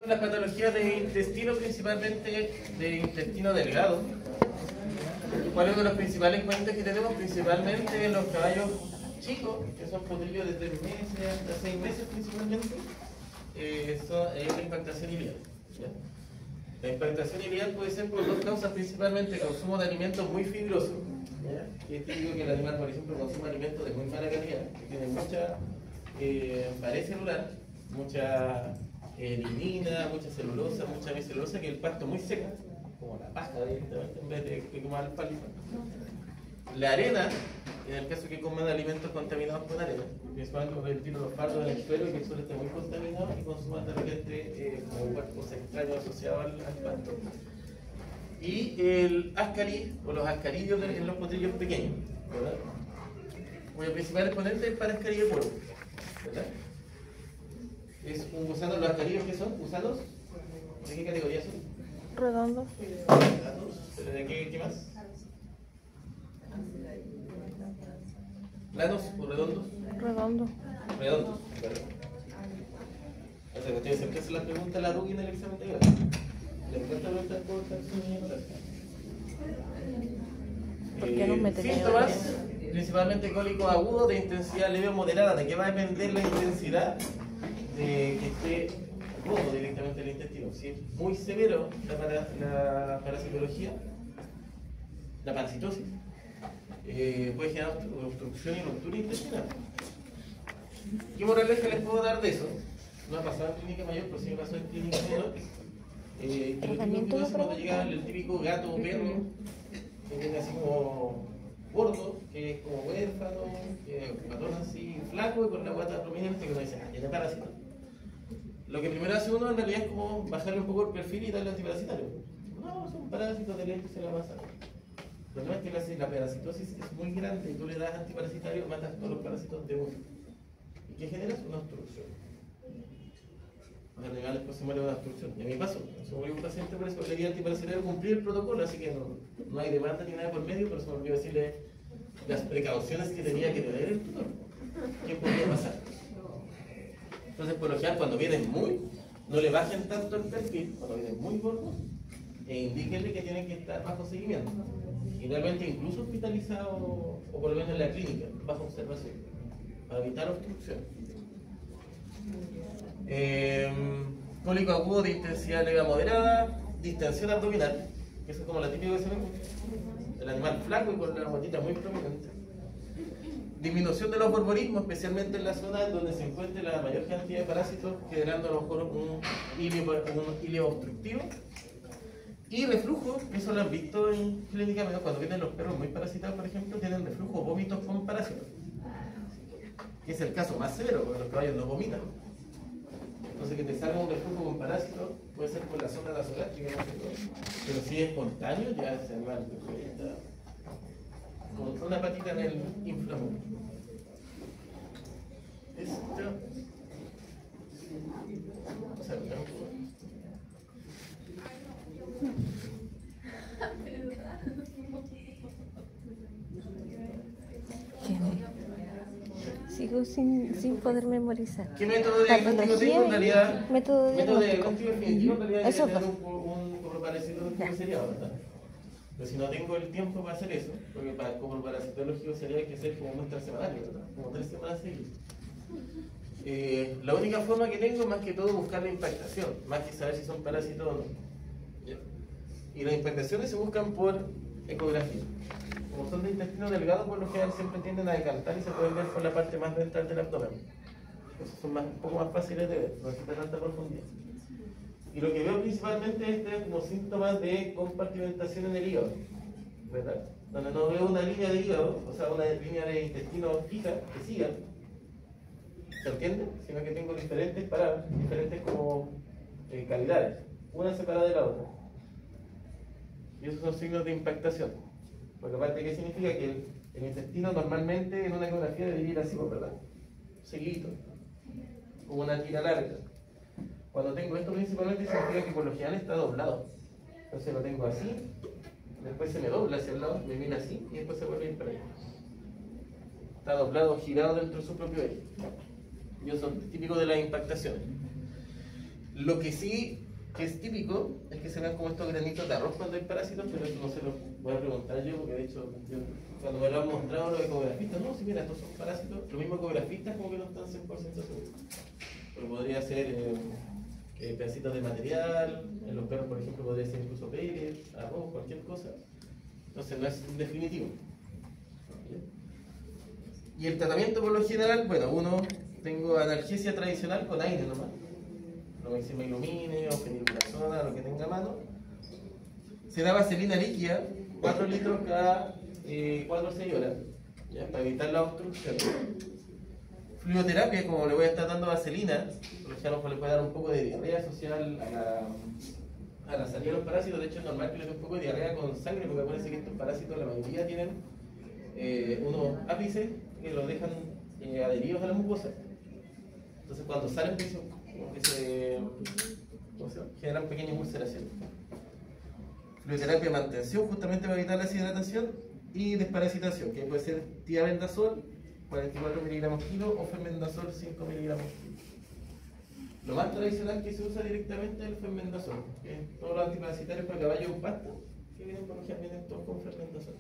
Las patologías de intestino, principalmente de intestino delgado. ¿Cuál es uno de los principales cuentos que tenemos? Principalmente en los caballos chicos, que son potrillos de 3 meses hasta 6 meses principalmente, es la impactación iliar. ¿Ya? La impactación iliar puede ser por dos causas, principalmente consumo de alimentos muy fibrosos. ¿Ya? Y es típico que el animal, por ejemplo, consuma alimentos de muy mala calidad, que tienen mucha pared celular, mucha lignina, mucha celulosa, mucha bicelulosa, que el pasto muy seca, como la paja directamente, en vez de comer el palito. La arena, en el caso que coman alimentos contaminados con arena, principalmente porque tiran los fardos en el suelo y que el suelo esté muy contaminado y consuman de repente como cuerpos extraños asociados al pasto. Y el ascaris, o los ascarillos en los potrillos pequeños, ¿verdad? Cuyo principal exponente es para ascarillo de polvo, ¿verdad? Es un gusano. ¿Los ascarillos qué son? ¿Gusanos? ¿De qué categoría son? Redondos. ¿Pero de qué más? ¿Planos o redondos? Redondos. Redondos, ¿verdad? O sea, ustedes siempre se la pregunta a la RUC en el examen de grado. Le encanta preguntar por taxonomía. ¿Por qué nos meten síntomas, principalmente cólico agudo de intensidad leve o moderada. ¿De qué va a depender la intensidad? De que esté roto directamente el intestino. Si es muy severo la parasitología, la parasitosis, puede generar obstrucción y ruptura intestinal. ¿Qué moraleja les puedo dar de eso? No ha pasado en clínica mayor, pero sí me pasó en clínica menor. Que lo típico que es cuando llega el típico gato o perro, que tiene así como gordo, que es como huérfano, patón así flaco y con la guata prominente, que uno dice, tiene parásito. Lo que primero hace uno en realidad es como bajarle un poco el perfil y darle antiparasitario. No, son parásitos de leche, se la pasa. El problema es que la parasitosis es muy grande y tú le das antiparasitario, matas todos los parásitos de uno. ¿Y qué generas? Una obstrucción. Los animales después se mueren de una obstrucción. Y a mí pasó. Se murió un paciente por eso, le di antiparasitario, cumplir el protocolo, así que no hay demanda ni nada por medio, pero se me olvidó decirle las precauciones que tenía que tener el tutor. ¿Qué podía pasar? Entonces, por lo general, cuando vienen no le bajen tanto el perfil, cuando vienen muy gordos, indíquenle que tienen que estar bajo seguimiento. Idealmente incluso hospitalizado, o por lo menos en la clínica, bajo observación, para evitar obstrucción. Cólico agudo de intensidad leve a moderada, distensión abdominal, que eso es como la típica que se ve, el animal flaco y con la guatita muy prominente. Disminución de los borborismos, especialmente en la zona donde se encuentre la mayor cantidad de parásitos, generando a lo mejor un hilo obstructivo. Y reflujo, eso lo han visto en clínica, cuando vienen los perros muy parasitados, por ejemplo, tienen reflujo, vómitos con parásitos. Que es el caso más severo, porque los caballos no vomitan. Entonces, que te salga un reflujo con parásitos puede ser por la zona nasogástrica, pero si es espontáneo, ya ese animal está con una patita en el inflamón. Sigo sin poder memorizar. ¿Qué método diagnóstico tengo en realidad? Método diagnóstico definitivo en realidad eso es tener un parasitológico seriado, ¿verdad? Pero si no tengo el tiempo para hacer eso, porque como parasitológico sería que hacer como muestra semanaria, ¿verdad? Como 3 semanas seguidas. La única forma que tengo, más que todo, buscar la impactación, más que saber si son parásitos o no. ¿Ya? Y las impactaciones se buscan por ecografía. Como son de intestino delgado, por lo general siempre tienden a decantar y se pueden ver por la parte más ventral del abdomen. Esos son un poco más fáciles de ver, no necesita tanta profundidad. Y lo que veo principalmente es como síntomas de compartimentación en el hígado, ¿verdad? Donde no veo una línea de hígado, o sea, una línea de intestino fija que siga, ¿se entiende? Sino que tengo diferentes como cavidades, una separada de la otra. Y esos son signos de impactación. Porque aparte, ¿qué significa? Que el intestino normalmente en una ecografía debería ir así, ¿verdad? Seguidito, como una tira larga. Cuando tengo esto principalmente significa que por lo general está doblado. Entonces lo tengo así, después se me dobla hacia el lado, me viene así y después se vuelve a ir para allá. Está doblado, girado dentro de su propio eje. Y eso es típico de las impactaciones. Lo que sí que es típico es que se vean como estos granitos de arroz cuando hay parásitos, pero eso no se lo voy a preguntar yo, porque de hecho, cuando me lo han mostrado los ecografistas, no, si mira, estos son parásitos, los mismos ecografistas como que no están 100% seguros. Pero podría ser pedacitos de material, en los perros, por ejemplo, podría ser incluso pellets, arroz, cualquier cosa. Entonces no es definitivo. Y el tratamiento por lo general, bueno, tengo analgesia tradicional con aire nomás. Romexima ilumine o fenilburazona, lo que tenga a mano. Se da vaselina líquida, 4 litros cada 4 o 6 horas, ¿ya? Para evitar la obstrucción. Fluidoterapia, como le voy a estar dando vaselina, por ejemplo, le puede dar un poco de diarrea social a la salida de los parásitos. De hecho, es normal que le dé un poco de diarrea con sangre, porque acuérdense que estos parásitos, la mayoría tienen unos ápices que los dejan adheridos a la mucosa. Entonces, cuando salen, como que se generan pequeñas ulceraciones. Fluidoterapia mantención, justamente para evitar la deshidratación, y desparasitación, que puede ser tiabendazol 44 miligramos kilo o fermendazol 5 miligramos kilo. Lo más tradicional que se usa directamente es el fermendazol, que es todos los antiparasitarios para caballos en pasto que vienen por lo general vienen todos con fermendazol.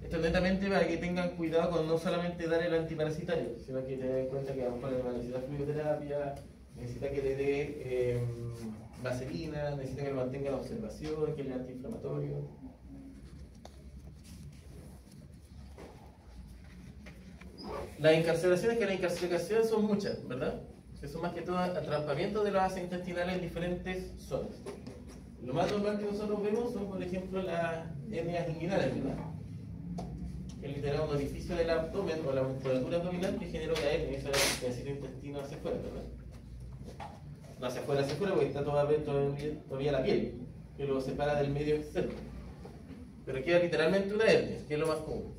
Esto netamente para que tengan cuidado con no solamente dar el antiparasitario, sino que tengan en cuenta que a lo mejor necesita fluidoterapia, necesita que le dé vaselina, necesita que lo mantenga en observación, que le dé antiinflamatorio. Las incarceraciones, que las incarceraciones son muchas, ¿verdad? Que son más que todo atrampamientos de los vasos intestinales en diferentes zonas. Lo más normal que nosotros vemos son, por ejemplo, las hernias inguinales, ¿verdad? Que es literal un orificio del abdomen o la musculatura abdominal que genera una hernia, eso es el pedacito intestino hacia afuera, ¿verdad? No hacia afuera, porque está todavía la piel, que lo separa del medio externo. Pero queda literalmente una hernia, que es lo más común.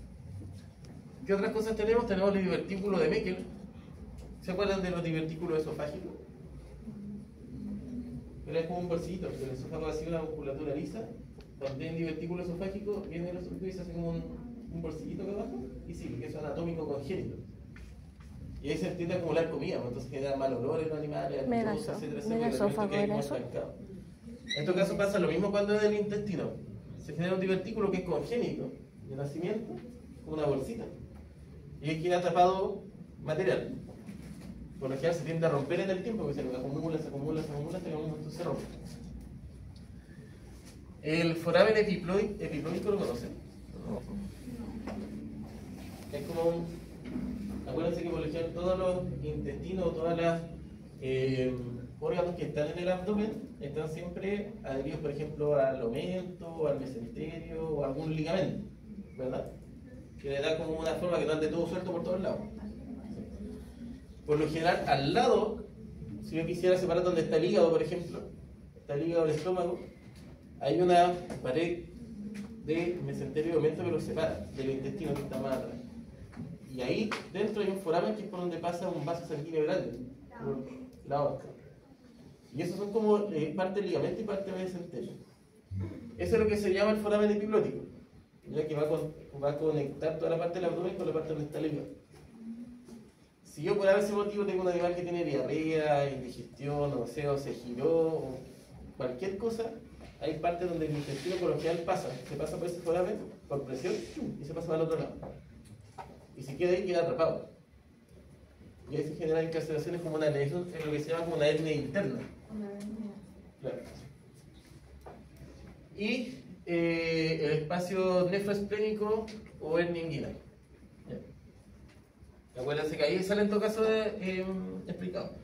¿Qué otras cosas tenemos? Tenemos el divertículo de Meckel. ¿Se acuerdan de los divertículos esofágicos? Pero es como un bolsillito, el esófago ha sido una musculatura lisa. Cuando tienen divertículo esofágico, viene el esófago y se hace como un bolsillito acá abajo, y sí, porque es anatómico congénito. Y ahí se tiende a acumular comida, entonces genera mal olor en los animales, etcétera, esófago era eso. En este caso pasa lo mismo cuando es del intestino. Se genera un divertículo que es congénito, de nacimiento, como una bolsita. Y es quien ha tapado material. Por lo general se tiende a romper en el tiempo, porque se acumula, hasta que un momento se rompe. El foramen epiploico, ¿lo conocen? Es como acuérdense que por lo general todos los intestinos, todas las órganos que están en el abdomen están siempre adheridos, por ejemplo, al omento, al mesenterio o a algún ligamento, ¿verdad? Que le da como una forma que no ande todo suelto por todos lados. Por lo general, al lado, si yo quisiera separar donde está el hígado, por ejemplo, está el hígado del estómago, hay una pared de mesenterio y omento que lo separa del intestino que está más atrás. Y ahí dentro hay un foramen que es por donde pasa un vaso sanguíneo grande, por la aorta. Y esos son como parte del ligamento y parte del mesenterio. Eso es lo que se llama el foramen epiglótico, ya que va a conectar toda la parte del abdomen con la parte donde está el hígado. Si yo por ese motivo tengo un animal que tiene diarrea, indigestión, o se giró, o cualquier cosa, hay partes donde el intestino por lo general se pasa por ese foramen, por presión, y se pasa para el otro lado. Y si queda ahí, queda atrapado. Y ahí se generan incarceraciones como una lesión, en lo que se llama como una hernia interna. Claro. Y el espacio nefroesplénico o hernia inguinal. Acuérdense que ahí sale en todo caso explicado.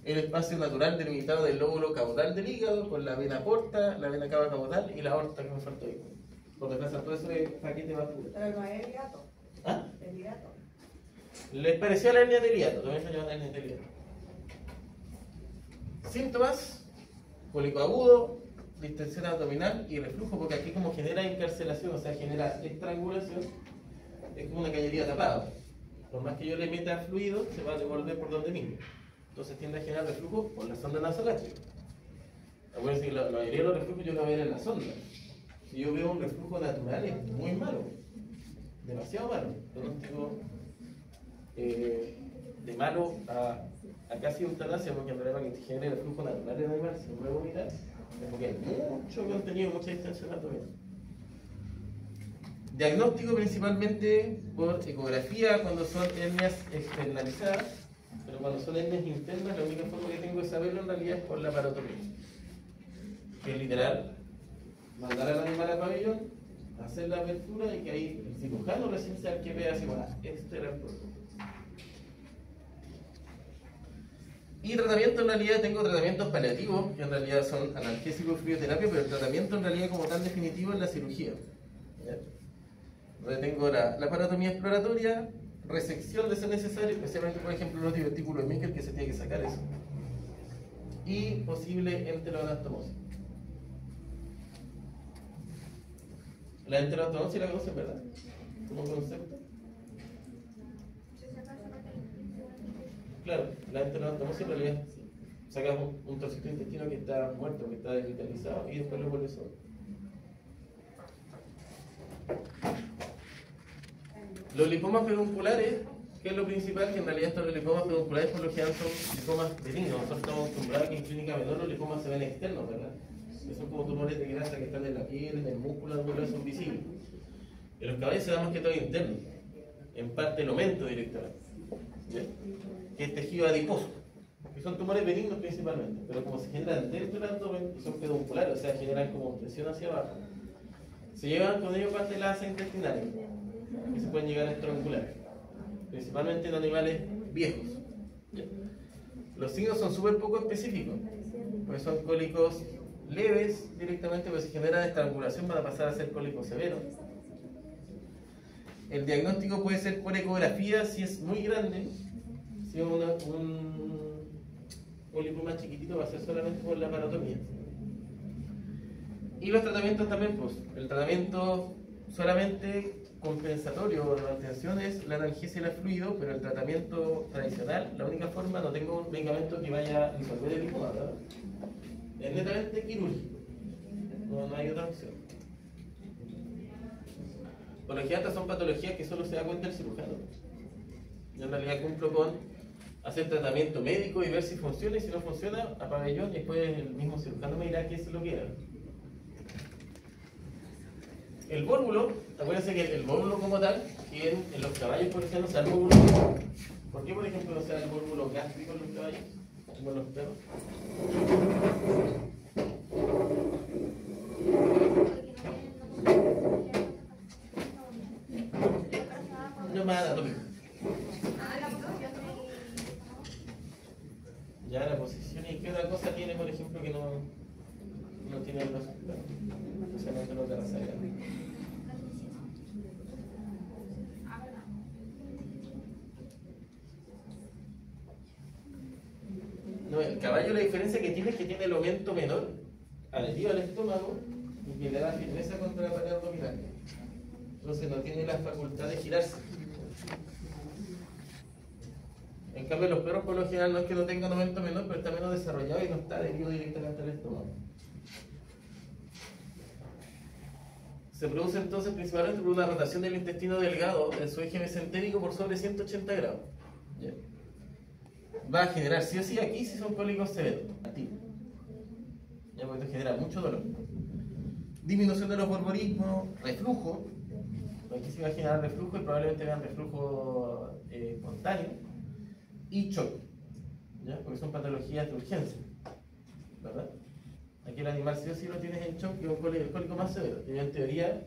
El espacio natural delimitado del lóbulo caudal del hígado con la vena porta, la vena cava caudal y la aorta que me faltó ahí. Por desplazar todo ese paquete más puro. Pero no es el hiato. ¿Ah? El hiato. Les pareció la hernia del hiato, también se llama la hernia del hiato. Síntomas: cólico agudo, distensión abdominal y reflujo, porque aquí como genera encarcelación, o sea, genera estrangulación, es como una cañería tapada. Por más que yo le meta fluido, se va a devolver por donde mismo. Entonces tiende a generar reflujo por la sonda nasogástrica. Acuérdense que la mayoría de los reflujos yo lo voy a ver en la sonda. Si yo veo un reflujo natural es muy malo, demasiado malo. Pronóstico de malo a casi eutanasia, porque en realidad para que te genere el flujo natural del animal, si no puede vomitar, es porque hay mucho contenido, mucha distensión abdominal. Diagnóstico principalmente por ecografía cuando son hernias externalizadas, pero cuando son hernias internas, la única forma que tengo de saberlo en realidad es por la parotomía, que es literal, mandar al animal al pabellón, hacer la apertura y que ahí el cirujano recién sea el que vea así, bueno, este era el problema. Y tratamiento, en realidad tengo tratamientos paliativos, que en realidad son analgésicos y fluidoterapia, pero el tratamiento en realidad como tal definitivo es la cirugía. ¿Ya? Donde tengo la parotomía exploratoria, resección de ser necesario, especialmente por ejemplo los divertículos de Meckel, que se tiene que sacar eso, y posible enteroanastomosis. La enteroanastomosis la conocen, ¿verdad? Como concepto. Claro, la enteroanastomosis en realidad sacas un trocito de intestino que está muerto, que está desvitalizado y después lo vuelves solo. Los lipomas pedunculares, que es lo principal, que en realidad estos lipomas pedunculares por lo general son lipomas benignos. Nosotros estamos acostumbrados a que en clínica menor los lipomas se ven externos, ¿verdad? Que son como tumores de grasa que están en la piel, en el músculo, algunos son visibles. En los caballos se da más que todo interno, en parte el aumento directamente. ¿Bien? Que es tejido adiposo, que son tumores benignos principalmente, pero como se generan dentro del abdomen y son pedunculares, o sea, generan como presión hacia abajo, se llevan con ello parte de las asas intestinales, que se pueden llegar a estrangular, principalmente en animales viejos. ¿Ya? Los signos son súper poco específicos, porque son cólicos leves directamente, pero si generan estrangulación van a pasar a ser cólicos severos. El diagnóstico puede ser por ecografía si es muy grande. Si es un lipoma chiquitito va a ser solamente por la parotomía. Y los tratamientos también, pues, el tratamiento solamente compensatorio de mantención es la analgesia y el fluido, pero el tratamiento tradicional, la única forma, no tengo un medicamento que vaya a disolver el lipoma, ¿verdad? Es netamente quirúrgico, no hay otra opción. Por lo general, estas son patologías que solo se da cuenta el cirujano. Yo en realidad cumplo con hacer tratamiento médico y ver si funciona, y si no funciona, a pabellón, y después el mismo cirujano me dirá qué es lo que era. El vólvulo, acuérdense que el vólvulo como tal, que en los caballos, por ejemplo, se da el vólvulo. ¿Por qué, por ejemplo, no se da el vólvulo gástrico en los caballos, como en los perros? No más anatómico. Ya la posición, y qué otra cosa tiene, por ejemplo, que no tiene el resultado. Especialmente los de la saga. No, el caballo, la diferencia que tiene es que tiene el aumento menor adherido al estómago y que le da firmeza contra la pared abdominal. Entonces no tiene la facultad de girarse. En cambio, los perros por lo general no es que no tengan aumento menor, pero está menos desarrollado y no está adherido directamente al estómago. Se produce entonces principalmente por una rotación del intestino delgado en su eje mesentérico por sobre 180 grados. ¿Ya? Va a generar sí o sí aquí si son cólicos severos, activos. Ya, porque esto genera mucho dolor. Disminución de los borborismos, reflujo. Aquí se va a generar reflujo y probablemente vean reflujo espontáneo. Y choque, ¿ya? Porque son patologías de urgencia, ¿verdad? Aquí el animal sí o sí lo tienes en shock, que es el cólico más severo. Yo en teoría,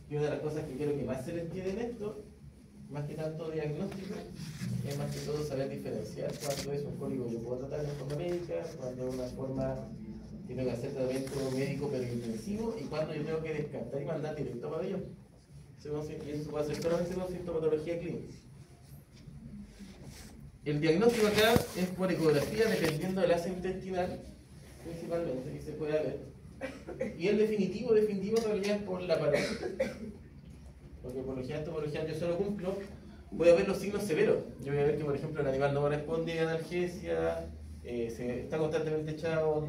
y una de las cosas que quiero que más se les entienda en esto, más que tanto diagnóstico, es más que todo saber diferenciar cuando es un cólico que yo puedo tratar de forma médica, cuando es una forma que tengo que hacer tratamiento médico pero intensivo, y cuando yo tengo que descartar y mandar directo a pabellón. Y eso se puede hacer solamente con sintomatología clínica. El diagnóstico acá es por ecografía, dependiendo del asa intestinal, principalmente, que se puede ver. Y el definitivo en realidad es por la pared. Porque por lo general yo solo cumplo, voy a ver los signos severos. Yo voy a ver que, por ejemplo, el animal no responde a analgesia, está constantemente echado,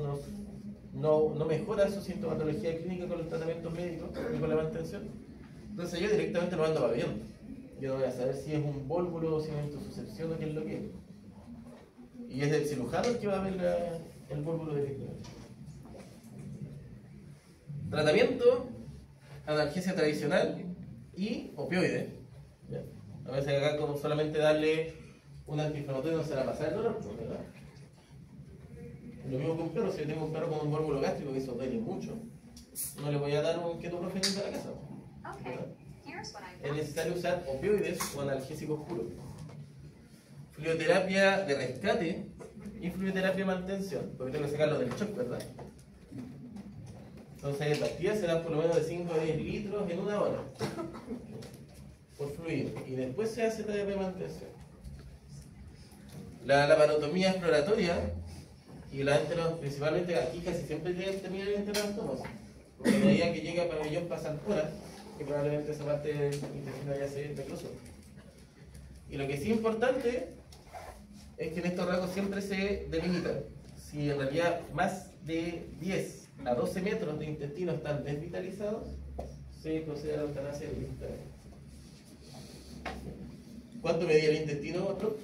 no mejora su sintomatología clínica con los tratamientos médicos y con la mantención. Entonces yo directamente lo mando a pabellón. Yo voy a saber si es un vólvulo, si es intususcepción o qué es lo que es. Y es el cirujano el que va a ver el búlbulo directamente. Tratamiento, analgesia tradicional y opioides. ¿Ya? A veces acá como solamente darle un antiinflamatorio no se la pasa el dolor, ¿verdad? Lo mismo con un perro, si yo tengo un perro con un búlbulo gástrico que eso duele mucho, no le voy a dar un ketoprofeno para la casa, ¿verdad? Es necesario usar opioides o analgésicos puros. Fluidoterapia de rescate y fluidoterapia de mantención, porque tengo que sacarlo del shock, ¿verdad? Entonces, las pastillas se dan por lo menos de 5 a 10 litros en una hora por fluido, y después se hace terapia de mantención. La laparotomía exploratoria y la principalmente aquí casi siempre termina el enterostomosis, porque a medida que llega para ellos pasan horas, que probablemente esa parte del intestino ya se reclusó. Y lo que sí es importante es que en estos rasgos siempre se delimitan. Si en realidad más de 10 a 12 metros de intestino están desvitalizados, se procede a la eutanasia directa. ¿Cuánto medía el intestino, otro?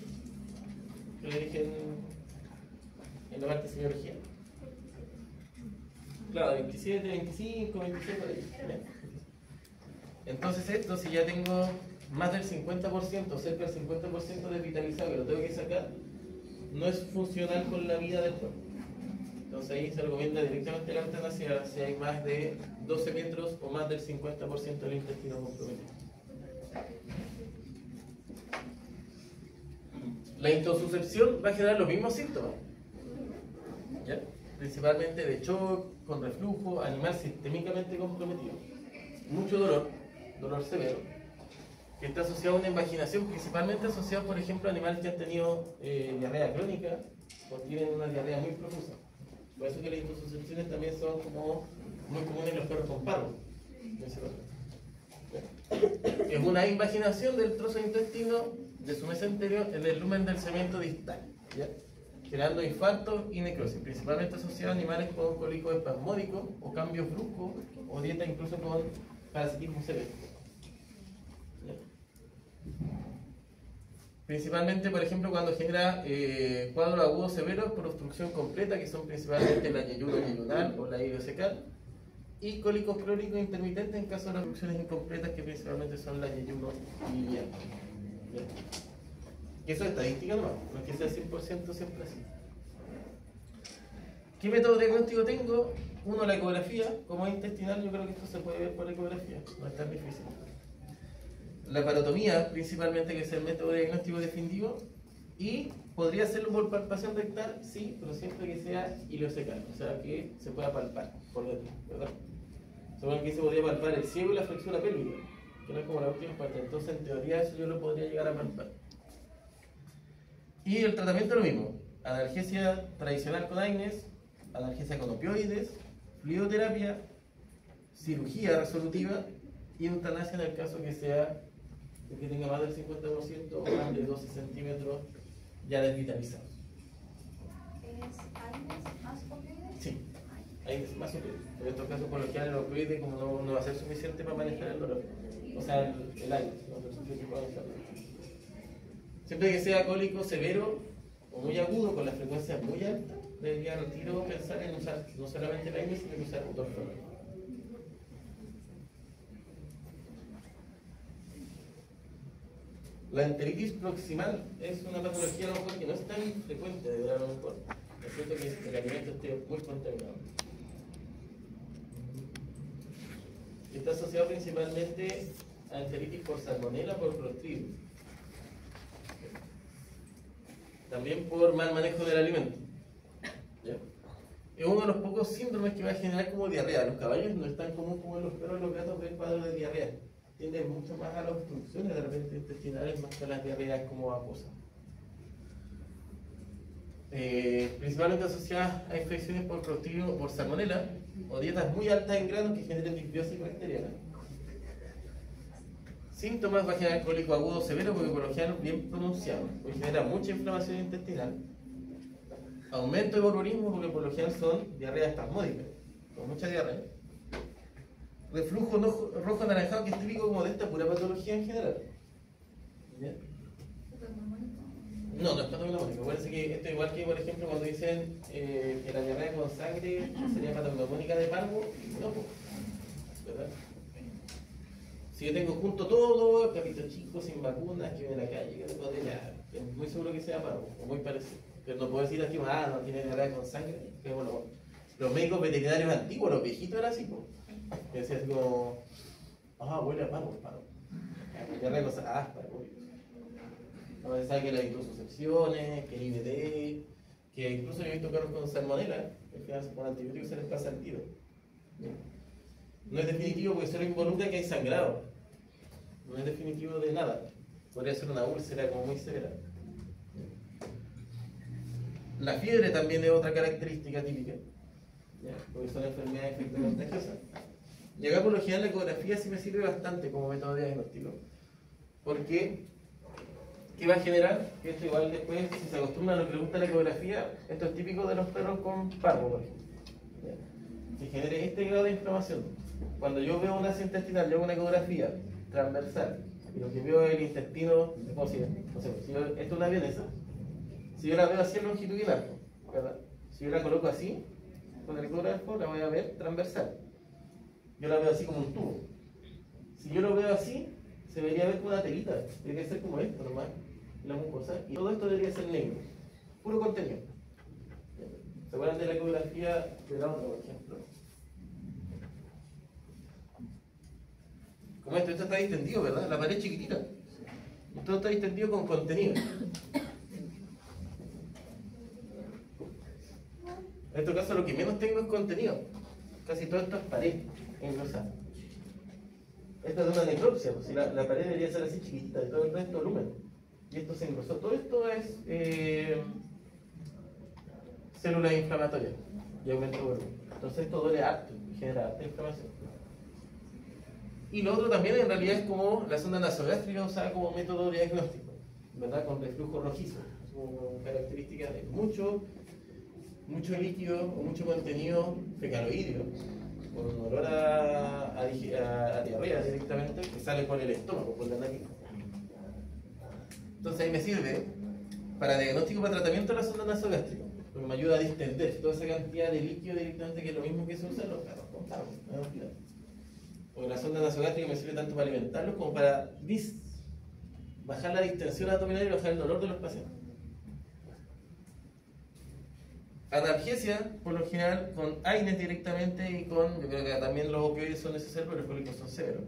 Que le dije en la parte de semiología. Claro, 27, 25, 26 por ahí. Entonces esto, si ya tengo más del 50%, cerca del 50% desvitalizado, que lo tengo que sacar, no es funcional con la vida del cuerpo. Entonces ahí se recomienda directamente la eutanasia si hay más de 12 metros o más del 50% del intestino comprometido. La intosuscepción va a generar los mismos síntomas, ¿ya? Principalmente de shock, con reflujo, animal sistémicamente comprometido, mucho dolor, dolor severo, que está asociado a una invaginación, principalmente asociado, por ejemplo, a animales que han tenido diarrea crónica o tienen una diarrea muy profusa. Por eso que las intosuscepciones también son como muy comunes en los perros con parvo. Es una invaginación del trozo de intestino de su mesenterio en el lumen del segmento distal, ¿ya? Generando infartos y necrosis, principalmente asociados a animales con cólicos espasmódicos o cambios bruscos o dieta incluso con parasitismo severo. Principalmente, por ejemplo, cuando genera cuadros agudos severos por obstrucción completa, que son principalmente la yeyuno-yeyunal o la ileocecal, y cólicos crónicos intermitentes en caso de obstrucciones incompletas, que principalmente son la yeyuno-iliana. Y eso es estadística nomás, no es que sea 100% siempre así. ¿Qué método diagnóstico tengo? Uno, la ecografía. Como es intestinal, yo creo que esto se puede ver por ecografía, no es tan difícil. La parotomía, principalmente, que es el método diagnóstico definitivo, y podría hacerlo por palpación rectal, sí, pero siempre que sea ileocecal, o sea que se pueda palpar por dentro, ¿verdad? Según que se podría palpar el ciego y la flexura pélvica, que no es como la última parte, entonces en teoría eso yo lo podría llegar a palpar. Y el tratamiento es lo mismo: analgesia tradicional con AINES, analgesia con opioides, fluidoterapia, cirugía resolutiva y eutanasia en el caso que sea que tenga más del 50% o más de 12 centímetros ya desvitalizados. ¿Es AINES más opioides? Sí, AINES más opioides. En estos casos, por lo general, el opioide como no va a ser suficiente para manejar el dolor. O sea, el AINES, no es suficiente para manejar el dolor. Siempre que sea cólico severo o muy agudo, con la frecuencia muy alta, debería al tiro pensar en usar no solamente el AINES, sino que usar butorfano. La enteritis proximal es una patología a lo mejor que no es tan frecuente, de a lo mejor. Es cierto que el alimento esté muy contaminado. Está asociado principalmente a enteritis por salmonella, por Clostridium. También por mal manejo del alimento. ¿Ya? Es uno de los pocos síndromes que va a generar como diarrea. Los caballos no es tan común como en los perros y los gatos ver cuadros de diarrea. Tienden mucho más a las obstrucciones de repente intestinales más que a las diarreas como acuosas. Principalmente asociadas a infecciones por Clostridium o por salmonella, o dietas muy altas en granos que generen disbiosis bacteriana. Síntomas: va a generar cólico agudo severo, porque por lo general es bien pronunciado, porque genera mucha inflamación intestinal. Aumento de borborismo, porque por lo general son diarreas espasmódicas, con mucha diarrea. Reflujo rojo anaranjado, que es típico como de esta pura patología en general. ¿Ya? No, no es patognomónico. Parece que esto igual que, por ejemplo, cuando dicen que la diarrea con sangre sería patognomónica de parvo, no, pues, ¿verdad? Si yo tengo junto todo, capito chico, sin vacunas, que vive en la calle, que podría, es muy seguro que sea parvo, o muy parecido. Pero no puedo decir aquí, no tiene diarrea con sangre, que bueno, los médicos veterinarios antiguos, los viejitos eran así, pues. Que decían así como, huele a parvo, parvo. Diarrea con sangre, parvo. No se sabe que la intususcepciones, que el IBD, que incluso yo he visto perros con salmonela, que con antibióticos se les pasa el tiro. No es definitivo porque solo involucra que hay sangrado. No es definitivo de nada. Podría ser una úlcera como muy severa. La fiebre también es otra característica típica, ¿ya? Porque son enfermedades infectocontagiosas. Y acá por lo general la ecografía sí me sirve bastante como método de diagnóstico. Porque ¿qué va a generar? Que esto igual después, si se acostumbra a lo que le gusta la ecografía, esto es típico de los perros con parvo, por ejemplo. ¿Ya? Que genere este grado de inflamación. Cuando yo veo una cinta intestinal, yo hago una ecografía transversal, y lo que veo es el intestino, no sé, si yo, esto es una vienesa, si yo la veo así en longitudinal, ¿verdad? Si yo la coloco así, con el ecógrafo la voy a ver transversal. Yo la veo así como un tubo. Si yo lo veo así, se debería ver como una telita, debería ser como esto nomás, la mucosa, y todo esto debería ser negro, puro contenido. ¿Se acuerdan de la ecografía de la otra, por ejemplo? Como esto está distendido, ¿verdad? La pared es chiquitita. Y todo está distendido con contenido. En este caso lo que menos tengo es contenido. Casi todo esto es pared engrosada. Esta es una necropsia, pues, si la pared debería ser así chiquitita, y todo el resto volumen. Y esto se engrosó. Todo esto es células inflamatorias y aumento de volumen. Entonces esto duele harto y genera harta inflamación. Y lo otro también en realidad es como la sonda nasogástrica usada como método diagnóstico, ¿verdad? Con reflujo rojizo, como características de mucho líquido o mucho contenido fecaloideo, con olor a diarrea directamente, que sale por el estómago, por la nariz. Entonces ahí me sirve para diagnóstico, para tratamiento de la sonda nasogástrica, porque me ayuda a distender toda esa cantidad de líquido directamente, que es lo mismo que se usa en los perros con parvo, no me olvidar. Porque la sonda nasogástrica me sirve tanto para alimentarlos como para bajar la distensión abdominal y bajar el dolor de los pacientes. Analgesia, por lo general, con AINES directamente y con, yo creo que también los opioides son necesarios, pero los cólicos son severos.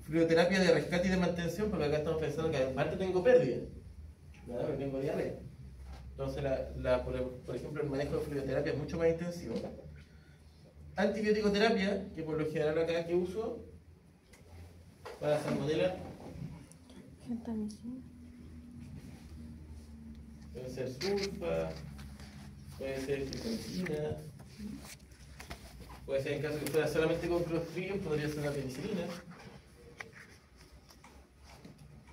Fluidoterapia de rescate y de mantención, porque acá estamos pensando que aparte tengo pérdida, ¿verdad? Porque tengo diarrea. Entonces, por ejemplo, el manejo de fluidoterapia es mucho más intensivo. Antibiótico-terapia, que por lo general acá que uso para salmonela, puede ser sulfa, puede ser citromicina, puede ser en caso que fuera solamente con clostridium, podría ser una penicilina.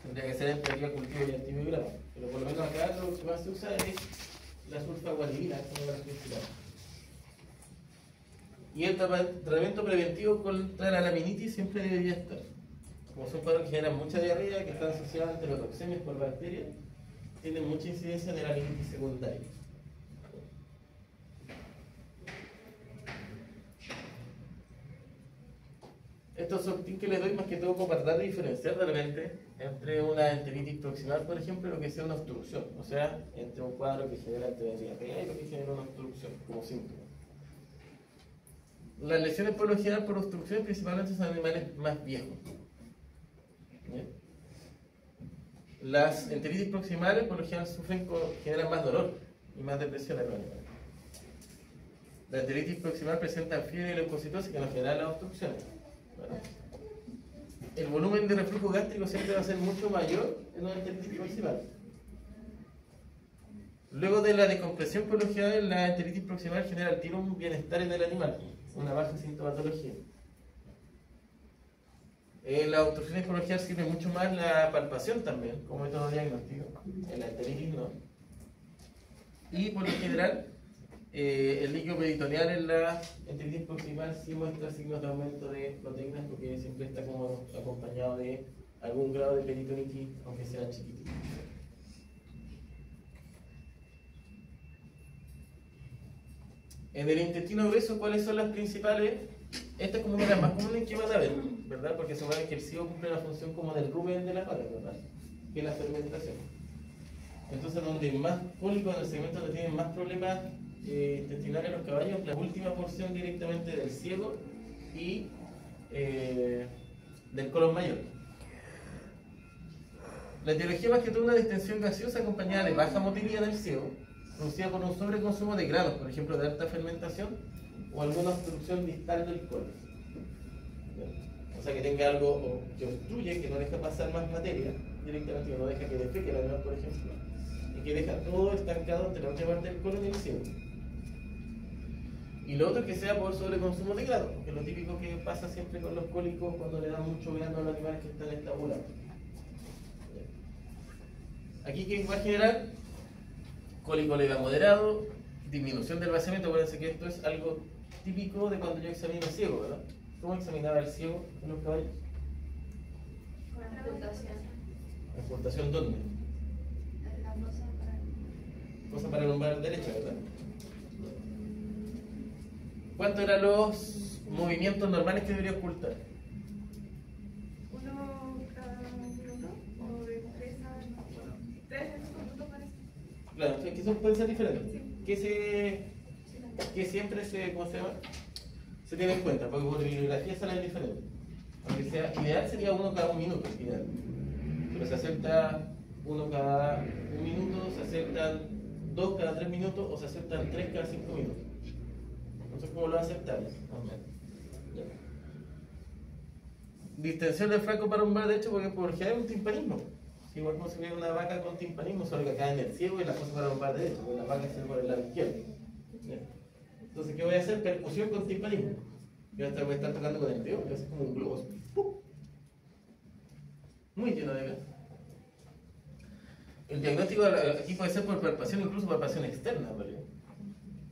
Tendría que ser en teoría cultivo y antibiograma, pero por lo menos acá lo que más se usa es la sulfaguanidina, como la principal. Y el tratamiento preventivo contra la laminitis siempre debería estar. Como son cuadros que generan mucha diarrea, que están asociadas a enterotoxemias por bacterias, tienen mucha incidencia de la laminitis secundaria. Estos son tips que les doy más que todo como para tratar de diferenciar de repente entre una enteritis proximal, por ejemplo, y lo que sea una obstrucción. O sea, entre un cuadro que genera diarrea y lo que genera una obstrucción como síntoma. Las lesiones por lo general por obstrucciones principalmente son animales más viejos. ¿Bien? Las enteritis proximales por lo general generan más dolor y más depresión en los animales. La enteritis proximal presenta fiebre y leucocitosis que nos generan las obstrucciones. ¿Verdad? El volumen de reflujo gástrico siempre va a ser mucho mayor en una enteritis proximal. Luego de la descompresión por lo general, la enteritis proximal genera al tiro un bienestar en el animal, una baja sintomatología. Las obstrucciones por lo general sirve mucho más la palpación también, como método diagnóstico. En la enteritis no. Y por lo general, el líquido peritoneal en la enteritis proximal sí muestra signos de aumento de proteínas, porque siempre está como acompañado de algún grado de peritonitis, aunque sea chiquitito. En el intestino grueso, ¿cuáles son las principales? Esta es como una de las más comunes que van a ver, ¿verdad? Porque se sabe que el SIBO cumple la función como del rumen de la vaca, ¿verdad? Que es la fermentación. Entonces, donde más cólicos en el segmento donde tienen más problemas intestinales los caballos, la última porción directamente del ciego y del colon mayor. La etiología más que todo una distensión gaseosa acompañada de baja motilidad del ciego, producida por un sobreconsumo de granos, por ejemplo, de alta fermentación o alguna obstrucción distal del colon. O sea, que tenga algo que obstruye, que no deja pasar más materia directamente, que no deja que defeque el animal, por ejemplo, y que deja todo estancado entre la otra parte del colon y el ciego. Y lo otro es que sea por sobreconsumo de grano, que es lo típico que pasa siempre con los cólicos cuando le dan mucho grano a los animales que están estabulados. Aquí, ¿qué va a generar? Cólico leve a moderado, disminución del vaciamiento. Acuérdense que esto es algo típico de cuando yo examino al ciego, ¿verdad? ¿Cómo examinaba el ciego en los caballos? Con amputación. ¿Amputación dónde? La Cosa para lumbar derecha, ¿verdad? ¿Cuántos eran los movimientos normales que debería ocultar? Uno cada minuto, o de 3 a 3 minutos parece. Claro, que eso puede ser diferente. Que siempre se, ¿cómo se llama? Se tiene en cuenta, porque por bibliografía salen diferentes. Aunque sea ideal sería uno cada 1 minuto, ideal. Pero se acepta uno cada 1 minuto, se aceptan 2 cada 3 minutos o se aceptan 3 cada 5 minutos. Entonces, ¿cómo lo aceptamos? Distensión del flanco para un bar derecho, porque por general es un timpanismo. Si igual como se ve una vaca con timpanismo, solo que acá en el ciego y la cosa para un bar derecho, porque la vaca se ve por el lado izquierdo. Entonces, ¿qué voy a hacer? Percusión con timpanismo. Voy a estar tocando con el dedo, voy a hacer como un globo. ¡Pum! Muy lleno de gas. El diagnóstico aquí puede ser por palpación, incluso palpación externa, ¿vale?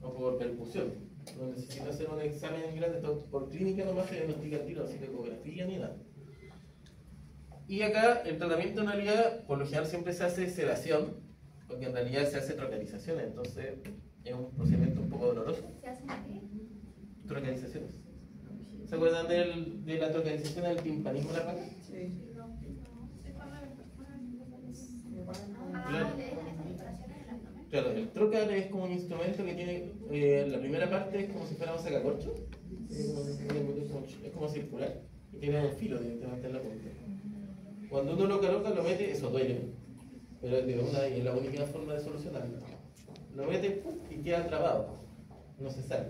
O por percusión. No necesito hacer un examen grande, por clínica nomás se diagnostica el tiro, sin ecografía ni nada. Y acá el tratamiento en realidad, por lo general siempre se hace sedación, porque en realidad se hace trocalización, entonces es un procedimiento un poco doloroso. ¿Se hacen qué? Trocalizaciones. ¿Se acuerdan de la trocalización del timpanismo de la vaca? Sí. No. Claro. Ah, le dejan esas preparaciones en el abdomen. Claro, el trocar es como un instrumento que tiene, la primera parte es como si fuera un sacacorcho, es como circular, y tiene un filo directamente en la punta. Cuando uno lo coloca, lo mete, eso duele, pero es la única forma de solucionarlo. Lo mete y queda trabado, no se sale.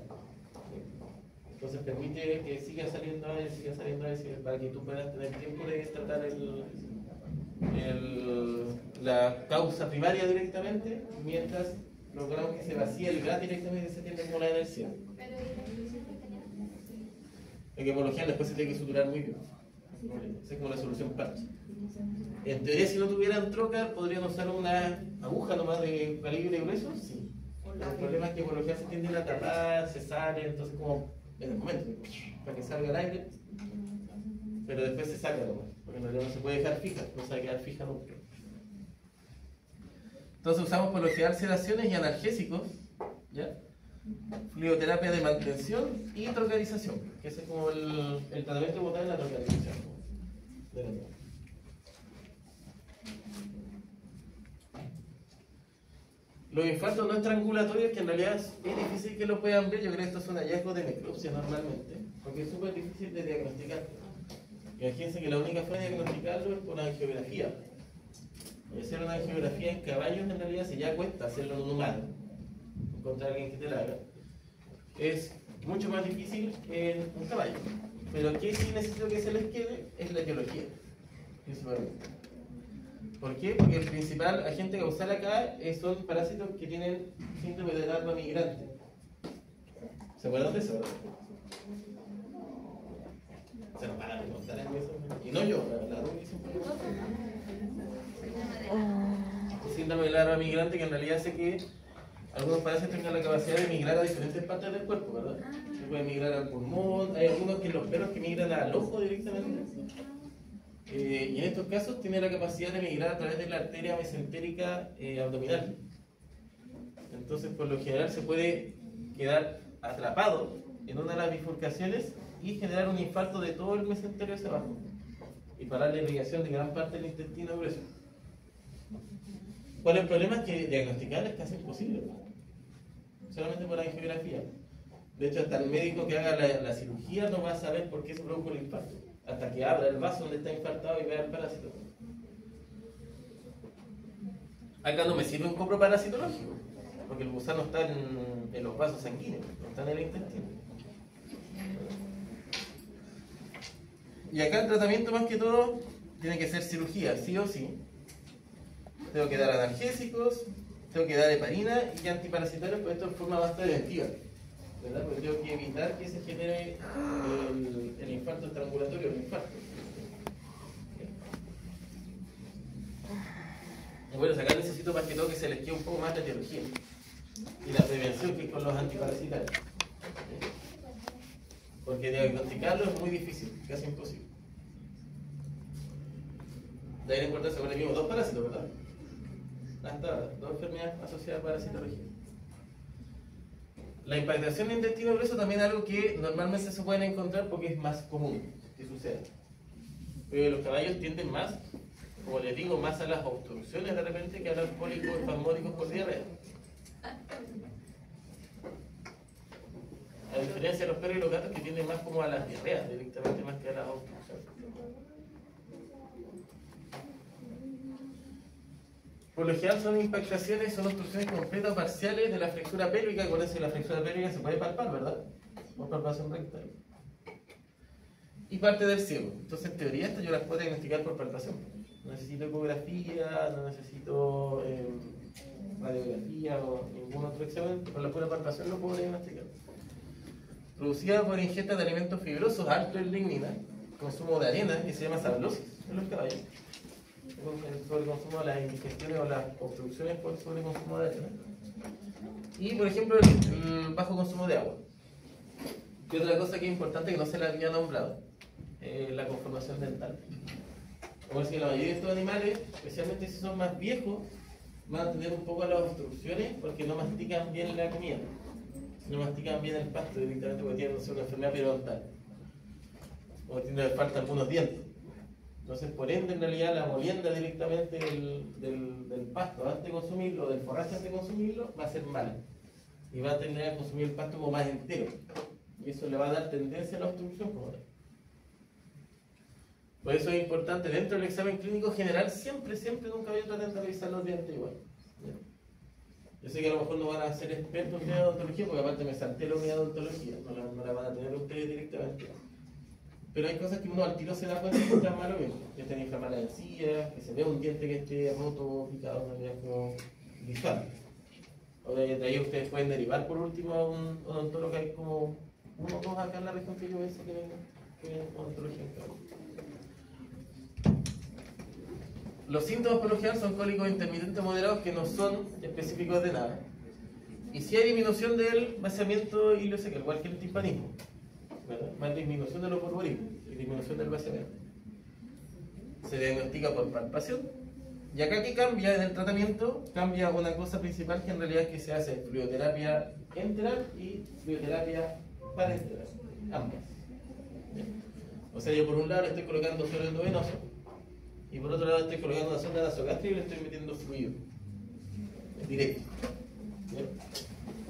Entonces permite que siga saliendo aire, para que tú puedas tener tiempo de tratar la causa primaria directamente, mientras logramos que se vacíe el gas directamente y se tiende como la energía. Pero ¿y la infusión que tenían? Es que por lo general después se tiene que suturar muy bien. Esa es como la solución parche. En teoría, si no tuvieran trocar, podrían usar una aguja nomás de calibre grueso, sí. El problema es que por lo general se tienden a tapar, se sale, entonces como en el momento, para que salga el aire, pero después se saca nomás, porque en realidad no se puede dejar fija, no se va a quedar fija nunca. Entonces usamos por lo general sedaciones y analgésicos, ¿ya? Fluidoterapia de mantención y trocalización, que ese es como el tratamiento como tal en la trocalización. Los infartos no estrangulatorios, que en realidad es difícil que lo puedan ver, yo creo que estos son hallazgos de necropsia normalmente, porque es súper difícil de diagnosticar. Imagínense que la única forma de diagnosticarlo es con angiografía. Y hacer una angiografía en caballos en realidad se ya cuesta hacerlo en un humano, encontrar a alguien que te la haga. Es mucho más difícil que en un caballo. Pero aquí sí necesito que se les quede es la etiología, principalmente. ¿Por qué? Porque el principal agente causal acá son parásitos que tienen síndrome de larva migrante. ¿Se acuerdan de eso, verdad? Se nos van a preguntar en eso. Y no yo, la Rumi siempre. Síndrome de larva migrante, que en realidad hace que algunos parásitos tengan la capacidad de migrar a diferentes partes del cuerpo, ¿verdad? Se puede migrar al pulmón, hay algunos que los perros que migran al ojo directamente. Y en estos casos tiene la capacidad de migrar a través de la arteria mesentérica abdominal. Entonces, por lo general, se puede quedar atrapado en una de las bifurcaciones y generar un infarto de todo el mesenterio hacia abajo y parar la irrigación de gran parte del intestino grueso. ¿Cuál es el problema? Es que diagnosticar es casi imposible, solamente por la angiografía. De hecho, hasta el médico que haga la cirugía no va a saber por qué se produjo el infarto, hasta que abra el vaso donde está infartado y vea el parásito. Acá no me sirve un copro parasitológico, porque el gusano está en los vasos sanguíneos, no está en el intestino. Y acá el tratamiento más que todo tiene que ser cirugía, sí o sí. Tengo que dar analgésicos, tengo que dar heparina y antiparasitarios, pero esto en forma más preventiva, ¿verdad? Porque tengo que evitar que se genere el infarto estrangulatorio, el infarto. Y bueno, acá necesito más que todo que se les quede un poco más la etiología y la prevención que es con los antiparasitarios. Porque diagnosticarlo es muy difícil, casi imposible. De ahí la importancia, bueno, vimos 2 parásitos, ¿verdad? Hasta ahora, 2 enfermedades asociadas a parasitología. La impactación de intestino grueso también es algo que normalmente se pueden encontrar porque es más común que suceda. Pero los caballos tienden más, como les digo, más a las obstrucciones de repente que a los cólicos espasmódicos por diarrea. A diferencia de los perros y los gatos que tienden más como a las diarreas directamente más que a las obstrucciones. Por lo general son impactaciones, son obstrucciones completas o parciales de la flexura pélvica. Acuérdense que la flexura pélvica se puede palpar, ¿verdad? Por palpación rectal. Y parte del ciego. Entonces en teoría esto yo las puedo diagnosticar por palpación. No necesito ecografía, no necesito radiografía o ningún otro examen. Con la pura palpación lo puedo diagnosticar. Producida por ingesta de alimentos fibrosos alto en lignina, consumo de arena, que se llama sablosis en los caballos, el sobreconsumo de las indigestiones o las obstrucciones por sobreconsumo de arena, y por ejemplo el bajo consumo de agua. Y otra cosa que es importante que no se le había nombrado, la conformación dental. Como decía, la mayoría de estos animales, especialmente si son más viejos, van a tener un poco las obstrucciones porque no mastican bien la comida. No mastican bien el pasto directamente porque tienen una enfermedad periodontal o les faltan algunos dientes. Entonces, por ende, en realidad, la molienda directamente del pasto antes de consumirlo, del forraje antes de consumirlo, va a ser mala y va a tender a consumir el pasto como más entero y eso le va a dar tendencia a la obstrucción como tal. Por eso es importante, dentro del examen clínico general, siempre nunca voy a tratar de revisar los dientes igual. Yo sé que a lo mejor no van a ser expertos en odontología, porque aparte me salté la unidad de odontología, no la van a tener ustedes directamente. Pero hay cosas que uno al tiro se da cuenta que están mal o bien. Que estén inflamadas la encía, que se vea un diente que esté roto, picado, no vea como visual. O de ahí ustedes pueden derivar por último a un odontólogo que hay como 1 o 2 acá en la región que yo veo que ven odontología en cabello. Los síntomas por lo general son cólicos intermitentes moderados que no son específicos de nada. Y si hay disminución del vaciamiento ileocecal, igual que el timpanismo, ¿verdad? Más disminución de los borborismos y disminución del vaciamiento. Se diagnostica por palpación. Y acá que cambia en el tratamiento, cambia una cosa principal que en realidad es que se hace fluidoterapia enteral y fluidoterapia parenteral, ambas. O sea, yo por un lado le estoy colocando suero endovenoso y por otro lado estoy colocando una sonda nasogástrica y le estoy metiendo fluido directo. ¿Bien?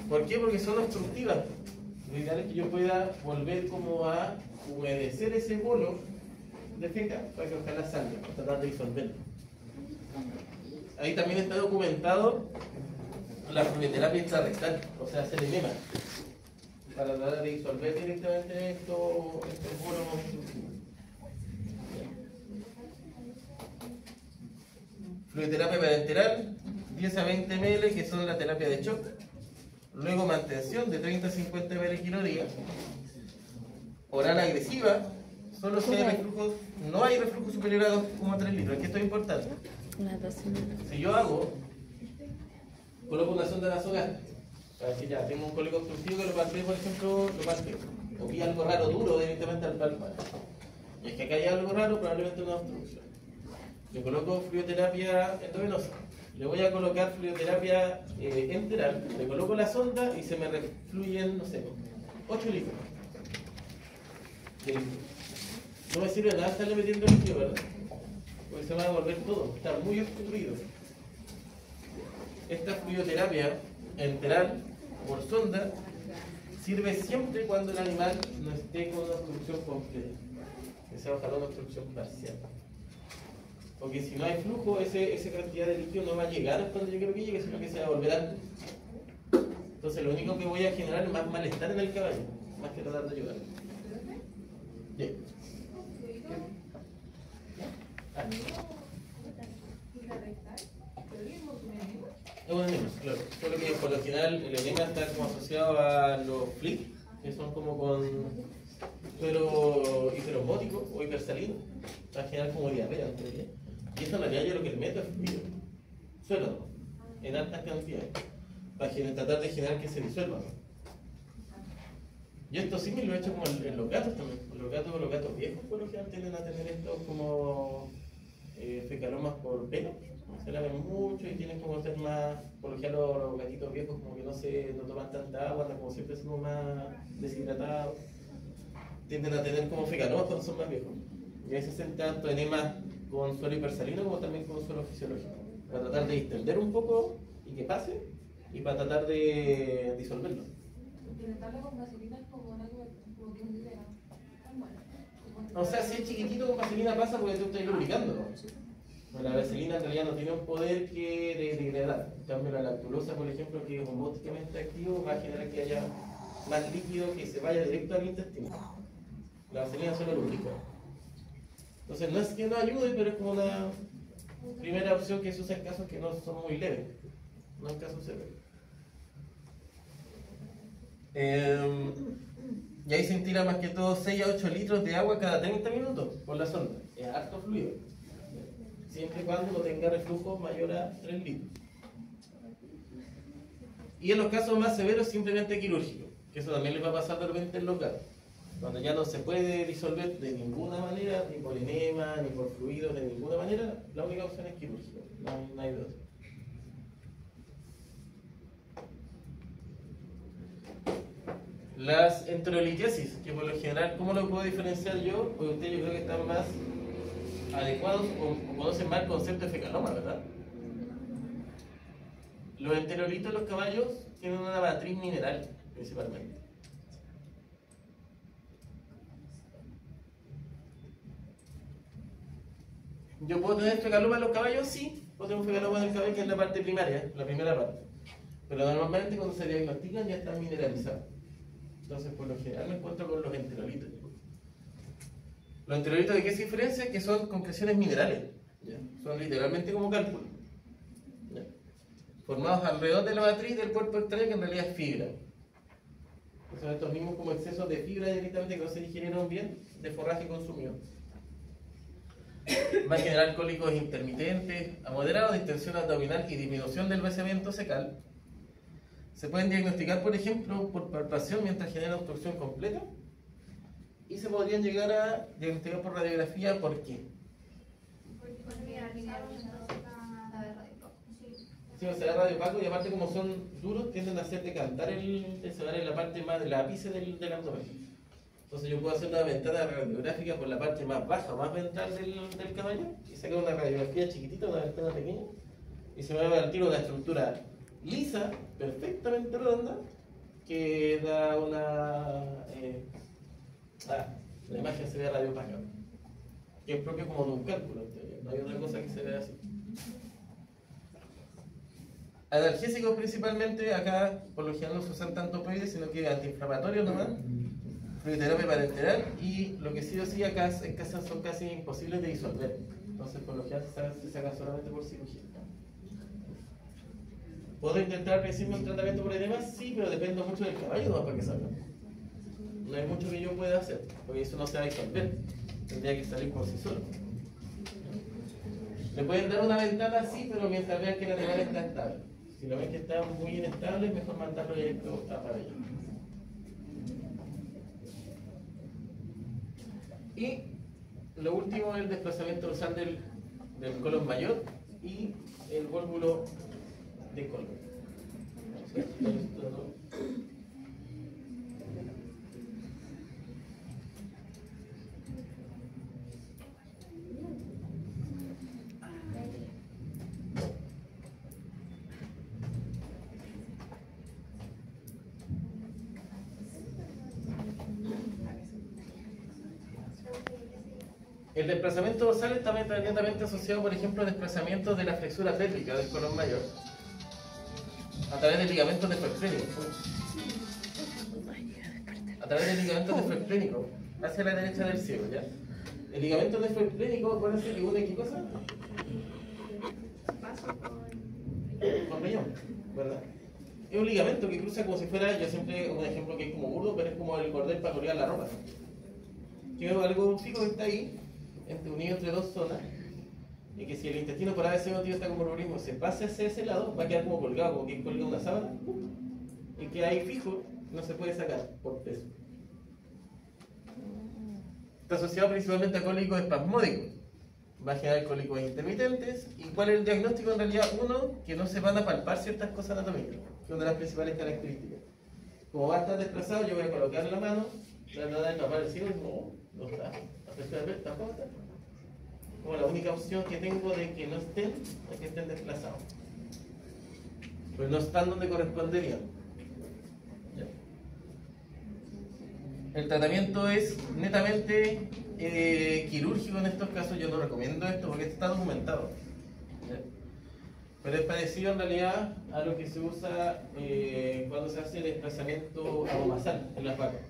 ¿Por qué? Porque son obstructivas. Lo ideal es que yo pueda volver como a humedecer ese bolo de feca para que ojalá salga, para tratar de disolverlo. Ahí también está documentado la fluidoterapia intrarrectal, o sea, hacer enema, para tratar de disolver directamente estos bolos obstructivos. Fluidoterapia parenteral, 10 a 20 ml, que son la terapia de shock. Luego mantención de 30 a 50 ml kilo día. Oral agresiva, solo si hay reflujo, no hay reflujo superior a 2,3 litros. Es que esto es importante. Si yo coloco una sonda nasogástrica, para decir ya, tengo un cólico obstructivo que lo palpé, por ejemplo, lo palpé. O vi algo raro, duro directamente al palpar. Y es que acá hay algo raro, probablemente una obstrucción. Yo coloco fluidoterapia endovenosa. le voy a colocar fluidoterapia enteral, le coloco la sonda y se me refluyen, no sé, 8 litros. No me sirve de nada estarle metiendo líquido, ¿verdad? Porque se va a devolver todo, está muy obstruido. Esta fluidoterapia enteral por sonda sirve siempre cuando el animal no esté con una obstrucción completa, que sea ojalá una obstrucción parcial. Porque si no hay flujo, esa cantidad de líquido no va a llegar cuando yo quiero que llegue, sino que se va a volver antes. Entonces lo único que voy a generar es más malestar en el caballo, más que tratar de ayudarlo. Bien. Es un enema, claro. Solo que por lo general el enema está como asociado a los flics, que son como con suelo hiperosmótico o hipersalino, para generar como diarrea, ¿entendés? Y eso en realidad yo lo que le meto es fluido, suelo, en altas cantidades, para tratar de generar que se disuelva. Y esto sí me lo he hecho como en los gatos también. Los gatos viejos por lo general tienden a tener estos como fecalomas por pelo. Se lavan mucho y tienen como ser más, por lo general los gatitos viejos como que no toman tanta agua, como siempre son más deshidratados. Tienden a tener como fecalomas cuando son más viejos. Y ahí se hacen tanto enemas con suelo hipersalino como también con suelo fisiológico. Para tratar de distender un poco y que pase, y para tratar de disolverlo. Implementarlo con vaselina es como algo como que es muy legal. O sea, si es chiquitito con vaselina pasa porque tú estás lubricando, ¿no? Bueno, la vaselina en realidad no tiene un poder que degradar. En cambio, la lactulosa, por ejemplo, que es homóticamente activo, va a generar que haya más líquido que se vaya directo al intestino. La vaselina solo lubrica. Entonces, no es que no ayude, pero es como una primera opción que se usa en casos que no son muy leves, no en casos severos. Y ahí se tira más que todo 6 a 8 litros de agua cada 30 minutos por la sonda. Es harto fluido. Siempre y cuando no tenga reflujo mayor a 3 litros. Y en los casos más severos, simplemente quirúrgico, que eso también les va a pasar de repente en los gatos. Cuando ya no se puede disolver de ninguna manera, ni por enema, ni por fluidos, de ninguna manera, la única opción es quirúrgico, no hay de otra. Las enterolitesis, que por lo general, ¿cómo lo puedo diferenciar yo? Porque ustedes yo creo que están más adecuados o conocen más el concepto de fecaloma, ¿verdad? Los enterolitos de los caballos tienen una matriz mineral, principalmente. ¿Yo puedo tener fecaloma en los caballos? Sí, puedo tener un fecaloma en el caballo, que es la parte primaria, la primera parte. Pero normalmente cuando se diagnostican ya están mineralizados. Entonces, por lo general me encuentro con los enterolitos. ¿Los enterolitos de qué se diferencian? Que son concreciones minerales. ¿Ya? Son literalmente como cálculos. ¿Ya? Formados alrededor de la matriz del cuerpo extraño, que en realidad es fibra. Son estos mismos como excesos de fibra directamente que no se digirieron bien de forraje consumido. Va a generar cólicos intermitentes, a moderados, distensión abdominal y disminución del vaciamiento fecal. Se pueden diagnosticar, por ejemplo, por palpación mientras genera obstrucción completa. Y se podrían llegar a diagnosticar por radiografía. ¿Por qué? Sí, o sea, radio opaco, y aparte como son duros, tienden a hacer decantar el cebar en la parte más del ápice del abdomen. Entonces yo puedo hacer una ventana radiográfica por la parte más baja, más ventral del caballo, y sacar una radiografía chiquitita, una ventana pequeña, y se me va a partir una estructura lisa, perfectamente redonda, que da la imagen se ve radio opaca, que es propio como de un cálculo, no hay otra cosa que se vea así. Analgésicos principalmente, acá por lo general no se usan tanto opioides, sino que antiinflamatorios nomás, fluidoterapia parenteral, y lo que sí o sí acá en casa son casi imposibles de disolver, entonces por lo general se saca solamente por cirugía. ¿Puedo intentar recibir un tratamiento por edema? Sí, pero depende mucho del caballo nomás para que salga. No hay mucho que yo pueda hacer, porque eso no se va a disolver, tendría que salir por sí solo. Le pueden dar una ventana, sí, pero mientras vean que el animal está estable. Si lo ven que está muy inestable, es mejor mandarlo directo a para allá. Y lo último es el desplazamiento dorsal del colon mayor y el vólvulo de colon. El desplazamiento dorsal está netamente asociado, por ejemplo, a desplazamientos de la flexura pélvica del colon mayor a través del ligamento nefroesplénico. A través del ligamento nefroesplénico hacia la derecha del ciego, ¿ya? El ligamento nefroesplénico, acuérdense que une ¿qué cosa? Con riñón, ¿verdad? Es un ligamento que cruza como si fuera, yo siempre un ejemplo que es como burdo, pero es como el cordel para colgar la ropa. Que es algo fijo que está ahí, unido entre dos zonas, y que si el intestino por ese motivo está como organismo se pase hacia ese lado, va a quedar como colgado, como que colga una sábana, y que ahí fijo, no se puede sacar por peso. Está asociado principalmente a cólicos espasmódicos. Va a generar cólicos intermitentes. ¿Y cuál es el diagnóstico en realidad? Uno, que no se van a palpar ciertas cosas anatómicas, que es una de las principales características. Como va a estar desplazado, yo voy a colocar la mano, tratar de tapar el cielo y no está. La presión de está corta. Como la única opción que tengo de que no estén, es que estén desplazados. Pues no están donde corresponderían. Ya. El tratamiento es netamente quirúrgico en estos casos. Yo no recomiendo esto porque está documentado. ¿Ya? Pero es parecido en realidad a lo que se usa cuando se hace desplazamiento abomasal en las vacas,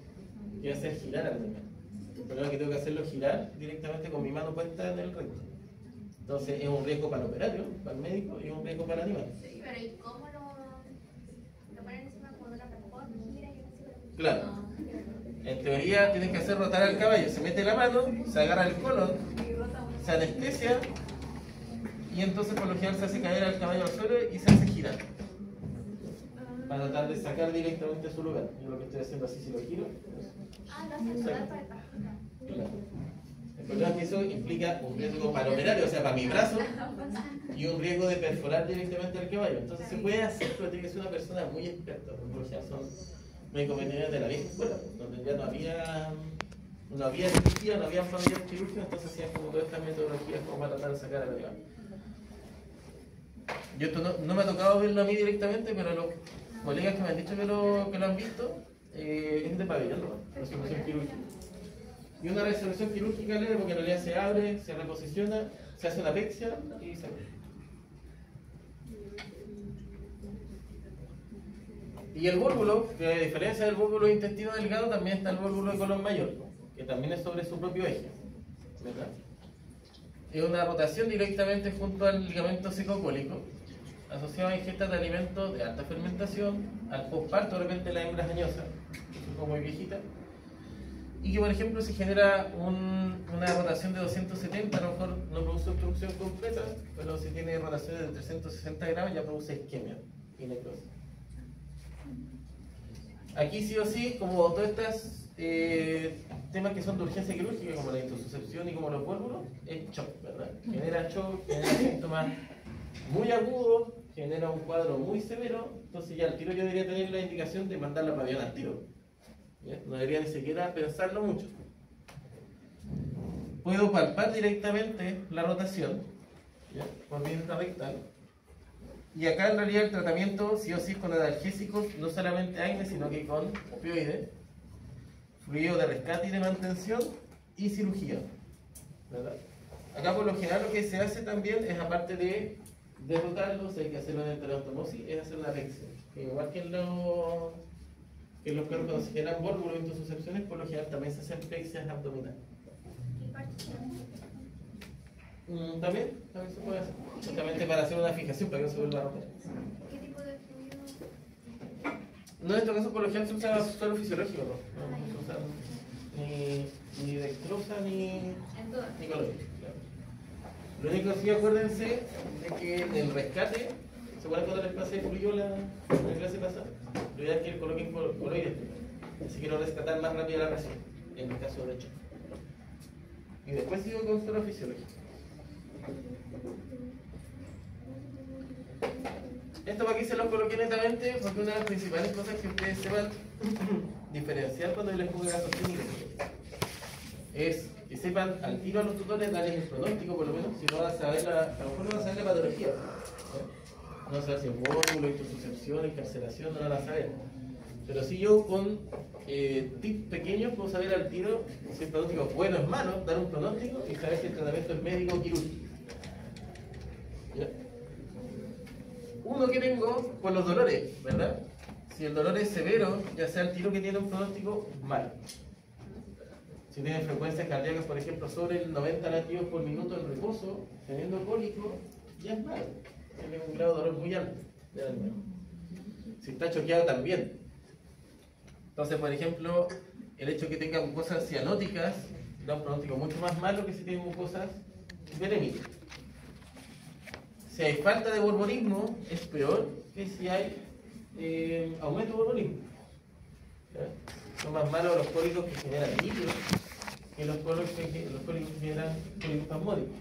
que hace girar al animal. Pero que tengo que hacerlo girar directamente con mi mano puesta en el recto. Entonces es un riesgo para el operario, para el médico, y un riesgo para el animal. Sí, pero ¿y cómo lo ponen encima como de una plataforma? Mira, yo no sé. Claro. En teoría tienes que hacer rotar al caballo. Se mete la mano, se agarra el colon, se anestesia, y entonces por lo general se hace caer al caballo al suelo y se hace girar. Para tratar de sacar directamente su lugar. Yo lo que estoy haciendo así, si lo giro. Ah, lo hacen sudar para el pasto. Claro. El problema es que eso implica un riesgo para el operario, o sea, para mi brazo, y un riesgo de perforar directamente al caballo. Entonces se puede hacer, pero tiene que ser una persona muy experta, porque por ejemplo son médicos veterinarios de la vieja escuela, donde ya no había cirugía, no había familias quirúrgicas, entonces hacían como todas estas metodologías como para tratar de sacar al animal. Yo esto no me ha tocado verlo a mí directamente, pero los colegas que me han dicho que lo han visto, es de pabellón, ¿no? Resolución quirúrgica. Y una resolución quirúrgica leve porque en realidad se abre, se reposiciona, se hace una apexia y se abre. Y el vólvulo, que a diferencia del vólvulo de intestino delgado, también está el vólvulo de colon mayor, que también es sobre su propio eje, ¿verdad? Es una rotación directamente junto al ligamento cicocólico, asociado a ingestas de alimentos de alta fermentación, al posparto, de repente la hembra es añosa, que es como muy viejita, y que por ejemplo si genera una rotación de 270, a lo mejor no produce obstrucción completa, pero si tiene rotaciones de 360 grados ya produce isquemia y necrosis. Aquí sí o sí, como todos estos temas que son de urgencia quirúrgica, como la intususcepción y como los vólvulos, es shock, ¿verdad? Genera shock, genera síntomas muy agudos, genera un cuadro muy severo, entonces ya al tiro yo debería tener la indicación de mandar la pabellón al tiro. ¿Ya? No debería ni siquiera pensarlo mucho. Puedo palpar directamente la rotación, ¿ya? Por vía intrarrectal. Y acá en realidad el tratamiento sí o sí es con analgésicos, no solamente AINE, sino que con opioides, fluido de rescate y de mantención y cirugía, ¿verdad? Acá por lo general lo que se hace también es, aparte de derrotarlos, hay que hacerlo en enterostomosis, es hacer una apexia. Igual que en los perros cuando se generan vólvulos en intususcepciones, por lo general también se hacen apexias abdominales. ¿Qué parte se llama? También se puede hacer, justamente para hacer una fijación, para que no se vuelva a romper. ¿Qué tipo de fluido? No, en este caso por lo general se usa suelo fisiológico, no se usa ni dextrosa ni color. Claro. Lo único que sí, acuérdense de que en el rescate, ¿se acuerdan cuando les pasé fluido en la clase pasada? Lo ideal es que coloquen coloides, así quiero rescatar más rápido la presión, en el caso de shock. Y después sigo con suelo fisiológico. Esto para que se los coloque netamente, porque una de las principales cosas que ustedes sepan diferenciar cuando yo les pongo casos clínicos es que sepan al tiro a los tutores darles el pronóstico, por lo menos, si no van a saber a lo mejor no van a saber la patología. No van a saber si es vómulo, intususcepción, encarcelación, no van a saber. Pero si yo con tips pequeños puedo saber al tiro si el pronóstico es bueno o es malo, dar un pronóstico y saber si el tratamiento es médico o quirúrgico. ¿Ya? Uno que tengo con los dolores, ¿verdad? Si el dolor es severo, ya sea el tiro que tiene un pronóstico malo. Si tiene frecuencias cardíacas, por ejemplo, sobre el 90 latidos por minuto en reposo, teniendo cólico, ya es malo. Tiene un grado de dolor muy alto. Si está choqueado, también. Entonces, por ejemplo, el hecho de que tenga mucosas cianóticas da un pronóstico mucho más malo que si tiene mucosas benémicas. Si hay falta de borborismo, es peor que si hay aumento de borborismo. ¿Ya? Son más malos los cólicos que generan líquidos que los cólicos que generan cólicos espasmódicos.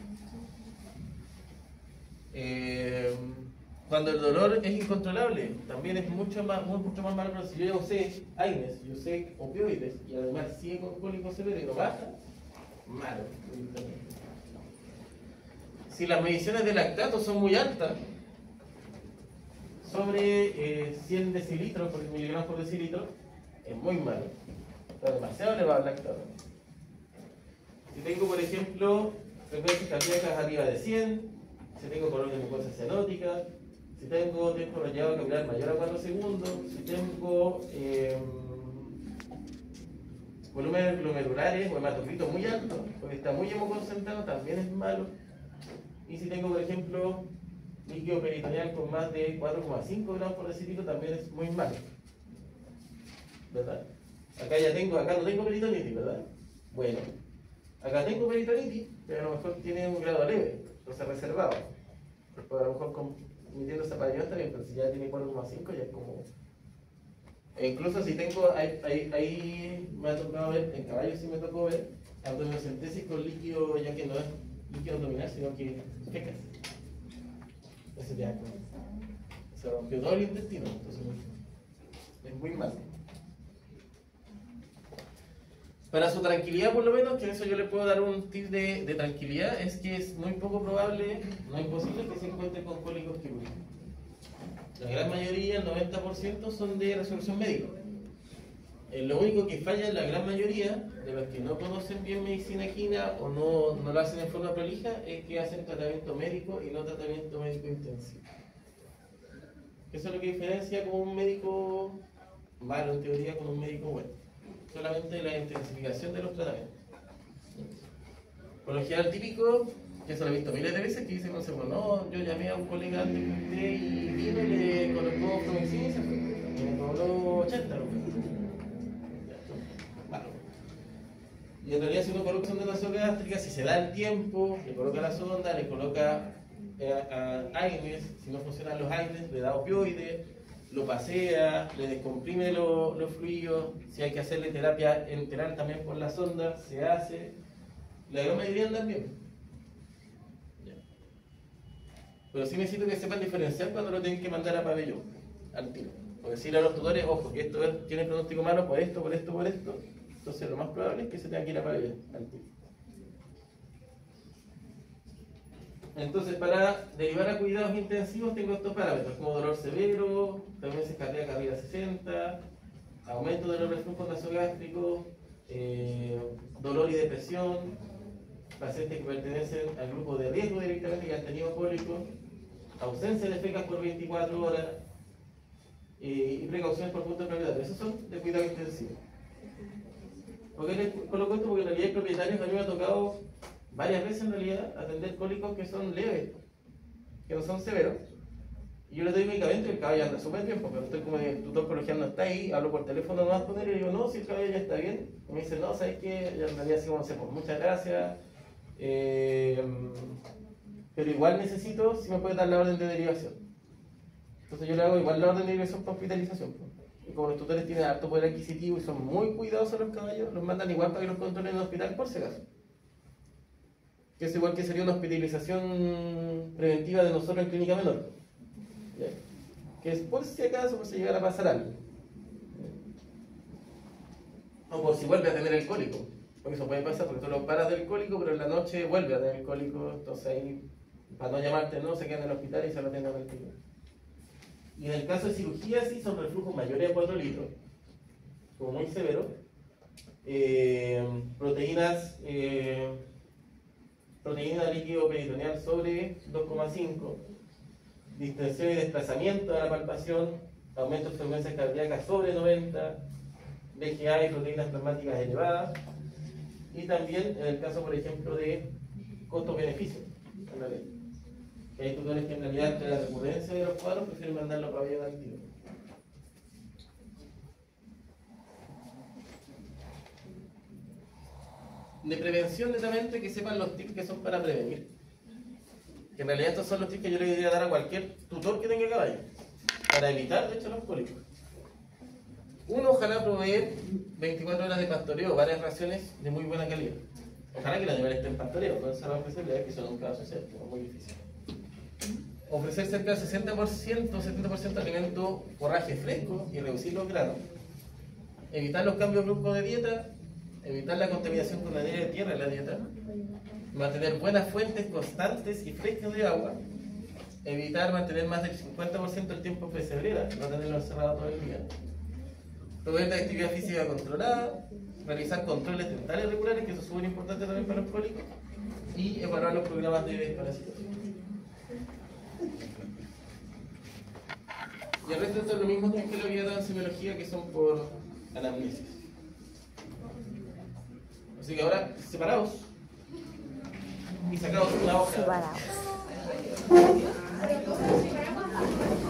Cuando el dolor es incontrolable, también es mucho más malo. Pero si yo ya usé AINES, yo usé opioides y además sigue con cólico severo y no baja, malo. Si las mediciones de lactato son muy altas, sobre 100 decilitros por miligramos por decilitro, es muy malo. Está demasiado elevado el lactato. Si tengo, por ejemplo, frecuencias cardíacas arriba de 100, si tengo color de mucosa cianótica, si tengo tiempo rayado capilar mayor a 4 segundos, si tengo volúmenes glomerulares o hematocritos muy altos, porque está muy hemoconcentrado, también es malo. Y si tengo, por ejemplo, líquido peritoneal con más de 4,5 gramos por decilitro, también es muy malo. ¿Verdad? Acá no tengo peritonitis, ¿verdad? Bueno, acá tengo peritonitis, pero a lo mejor tiene un grado leve, entonces reservado. Pues a lo mejor midiendo esa paradigma está bien, pero si ya tiene 4,5 ya es como... E incluso si tengo, ahí me ha tocado ver, en caballos sí me tocó ver, abdominocentesis con líquido, ya que no es líquido abdominal, sino que fecas. Ese ya se rompió todo el intestino, entonces es muy malo. Para su tranquilidad, por lo menos, que eso yo le puedo dar un tip de tranquilidad, es que es muy poco probable, no imposible, que se encuentre con cólicos quirúrgicos. La gran mayoría, el 90%, son de resolución médica. Lo único que falla en la gran mayoría de los que no conocen bien medicina equina o no lo hacen en forma prolija es que hacen tratamiento médico y no tratamiento médico intensivo. Eso es lo que diferencia con un médico malo en teoría con un médico bueno. Solamente la intensificación de los tratamientos. Por lo general típico, que eso lo he visto miles de veces, que dice no, yo llamé a un colega antes que usted y vino y le colocó Flumexin y se fue. Y me cobró 80 lucas. Malo. Y en realidad si uno coloca sonda nasogástrica, si se da el tiempo, le coloca la sonda, le coloca AINES, si no funcionan los AINES, le da opioides, lo pasea, le descomprime los fluidos, si hay que hacerle terapia enteral también por la sonda, se hace. La gran mayoría andan bien. Ya. Pero sí necesito que sepan diferenciar cuando lo tienen que mandar a pabellón, al tiro. O decirle a los tutores, ojo, que esto tiene pronóstico malo por esto, por esto, por esto. Entonces lo más probable es que se tenga que ir a pabellón, al tiro. Entonces, para derivar a cuidados intensivos tengo estos parámetros, como dolor severo, frecuencias cardíacas arriba de 60, aumento del reflujo nasogástrico, dolor y depresión, pacientes que pertenecen al grupo de riesgo directamente que han tenido cólicos, ausencia de fecas por 24 horas y precauciones por punto de gravedad. Esos son de cuidado intensivo. ¿Por qué les coloco esto? Porque en realidad hay propietarios, a mí me ha tocado varias veces en realidad atender cólicos que son leves, que no son severos. Y yo le doy medicamento y el caballo anda súper bien, porque usted como el tutor colegial no está ahí, hablo por teléfono nomás con él y le digo, no, si el caballo ya está bien. Y me dice, no, ¿sabes qué? Ya en realidad sí, pues, muchas gracias. Pero igual necesito, si me puede dar la orden de derivación. Entonces yo le hago igual la orden de derivación para hospitalización. Y como los tutores tienen alto poder adquisitivo y son muy cuidadosos los caballos, los mandan igual para que los controlen en el hospital por si acaso. Que es igual que sería una hospitalización preventiva de nosotros en clínica menor. ¿Ya? que es por si acaso, por si llegara a pasar algo. O por si vuelve a tener el cólico. Porque eso puede pasar, porque tú lo paras del cólico, pero en la noche vuelve a tener el cólico. Entonces ahí, para no llamarte, no, se queda en el hospital y se lo atienden al tiro. Y en el caso de cirugía, sí, son reflujos mayores de 4 litros, como muy severo. Proteína líquido peritoneal sobre 2,5. Distensión y desplazamiento de la palpación, aumento de frecuencia cardíaca sobre 90, VGA y proteínas plasmáticas elevadas, y también en el caso, por ejemplo, de costo-beneficio, en la ley. Que hay tutores que en realidad, entre la recurrencia de los cuadros, prefieren mandarlo para vía activa. De prevención, netamente, que sepan los tips que son para prevenir. Que en realidad estos son los tips que yo le diría dar a cualquier tutor que tenga caballo, para evitar, de hecho, los cólicos. Uno, ojalá proveer 24 horas de pastoreo, varias raciones de muy buena calidad. Ojalá que el animal esté en pastoreo, no encerrado en especialidades, que eso nunca va a suceder, es muy difícil. Ofrecer cerca del 60% o 70% de alimento forraje fresco y reducir los granos. Evitar los cambios bruscos de dieta, evitar la contaminación con la de tierra en la dieta, mantener buenas fuentes constantes y frescas de agua, evitar mantener más del 50% del tiempo en pesebrera, no tenerlo encerrado todo el día, proveer de actividad física controlada, realizar controles dentales regulares, que eso es súper importante también para los cólicos, y evaluar los programas de desparasitación. Y el resto es lo mismo que lo había dado en semiología, que son por anamnesis. Así que ahora, separados y sacados una hoja. Separados. Pero entonces, si paramos